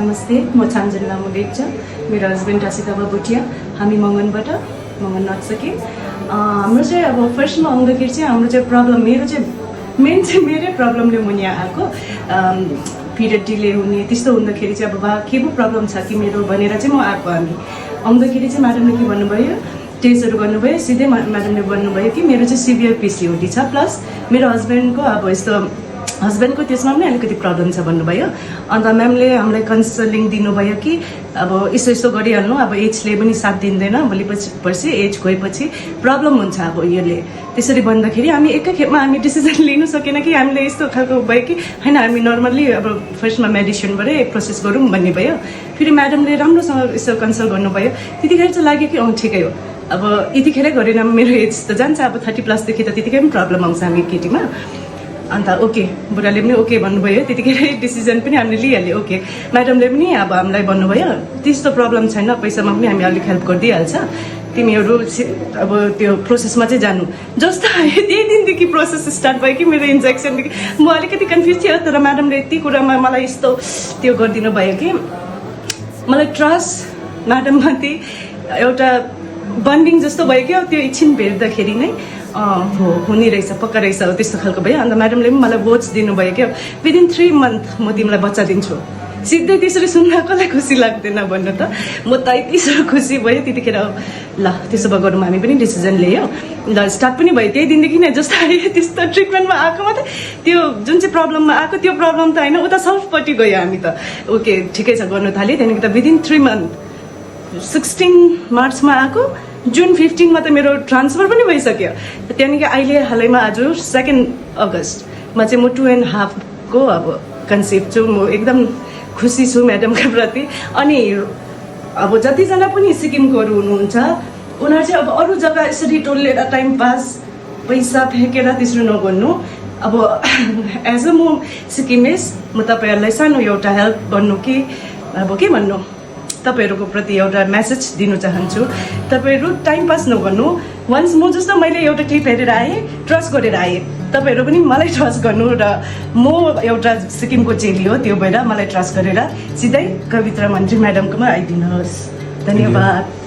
नमस्ते, म छान्जेल लामु लेप्चा, मेरो हस्बेन्ड असिता भुटिया, हामी मङ्गनबाट, मङ्गन नर्थ सिक्किम। हाम्रो चाहिँ अब फर्स्टमा आउँदाखेरि चाहिँ हाम्रो चाहिँ प्रब्लम मेरो चाहिँ मेन चाहिँ मेरै प्रब्लमले मुनि आएको पिरियड डिले हुने त्यस्तो हुँदाखेरि चाहिँ अब बा के पो प्रब्लम छ कि मेरो भनेर चाहिँ म आएको हामी आउँदाखेरि चाहिँ म्याडमले के भन्नुभयो टेस्टहरू गर्नुभयो सिधै म्याडमले भन्नुभयो कि मेरो चाहिँ सिभियर पिसिओडी छ प्लस मेरो हस्बेन्डको अब यस्तो हस्बेन्डको त्यसमा पनि अलिकति प्रब्लम छ भन्नुभयो अन्त म्यामले हामीलाई काउन्सलिङ दिनुभयो कि अब यसो यसो गरिहाल्नु अब एजले पनि साथ दिँदैन भोलिपछि एज गएपछि प्रब्लम हुन्छ अब यसले त्यसरी भन्दाखेरि हामी एकैखेपमा हामी डिसिजन लिनु सकेन कि हामीले यस्तो खालको भयो कि होइन हामी नर्मल्ली अब फर्स्टमा मेडिसिनबाटै प्रोसेस गरौँ भन्ने भयो फेरि म्याडमले राम्रोसँग यसो कन्सल्ट गर्नुभयो त्यतिखेर चाहिँ लाग्यो कि ठिकै हो अब यतिखेरै गरेन मेरो एज त जान्छ अब 30+ त त्यतिकै पनि प्रब्लम आउँछ हामी केटीमा अन्त ओके बुढाले पनि ओके भन्नुभयो त्यतिखेरै डिसिजन पनि हामीले लिइहाल्यो ओके म्याडमले पनि अब हामीलाई भन्नुभयो त्यस्तो प्रब्लम छैन पैसामा पनि हामी अलिक हेल्प गरिदिइहाल्छ तिमीहरू अब त्यो प्रोसेसमा चाहिँ जानु जस्तो त्यही दिनदेखि प्रोसेस स्टार्ट भयो कि मेरो इन्जेक्सनदेखि म अलिकति कन्फ्युज थियो तर म्याडमले यति कुरामा मलाई यस्तो त्यो गरिदिनु भयो कि मलाई ट्रस्ट म्याडममाथि एउटा बन्डिङ जस्तो भयो क्या त्यो एकछिन भेट्दाखेरि नै हो हुने रहेछ पक्का रहेछ हो त्यस्तो खालको भयो अन्त म्याडमले पनि मलाई वोट्स दिनुभयो क्या विदिन 3 मन्थ म तिमीलाई बच्चा दिन्छु सिधै त्यसरी सुन्दा कसलाई खुसी लाग्दैन भन्नु त म त यति साह्रो खुसी भयो त्यतिखेर ल त्यसो भए गरौँ हामी पनि डिसिजन लियो ल स्टार्ट पनि भयो त्यही दिनदेखि नै जस्तो त्यस्तो ट्रिटमेन्टमा आएको मात्रै त्यो जुन चाहिँ प्रब्लममा आएको त्यो प्रब्लम त होइन उता सल्भपट्टि गयो हामी त ओके ठिकै छ गर्नु थाल्यो त्यहाँदेखि त विदिन 3 मन्थ 16 मार्चमा आएको जुन 15मा त मेरो ट्रान्सफर पनि भइसक्यो त्यहाँदेखि अहिले हालैमा आज 2 अगस्तमा चाहिँ म 2.5 को अब कन्सेप्ट छु म एकदम खुसी छु म्याडमका प्रति अनि अब जतिजना पनि सिक्किमकोहरू हुनुहुन्छ उनीहरू चाहिँ अब अरू जग्गा यसरी टोलेर टाइम पास पैसा फ्याँकेर त्यसरी नगर्नु अब एज अ म सिक्किमेस म तपाईँहरूलाई सानो एउटा हेल्प गर्नु कि अब के भन्नु तपाईँहरूको प्रति एउटा मेसेज दिनु चाहन्छु तपाईँहरू टाइम पास नगर्नु वन्स म जस्तो मैले एउटा क्लिप हेरेर आएँ ट्रस्ट गरेर आएँ तपाईँहरू पनि मलाई ट्रस्ट गर्नु र म एउटा सिक्किमको चेली हो त्यो भएर मलाई ट्रस्ट गरेर सिधै कविता मन्त्री म्याडमकोमा आइदिनुहोस् धन्यवाद।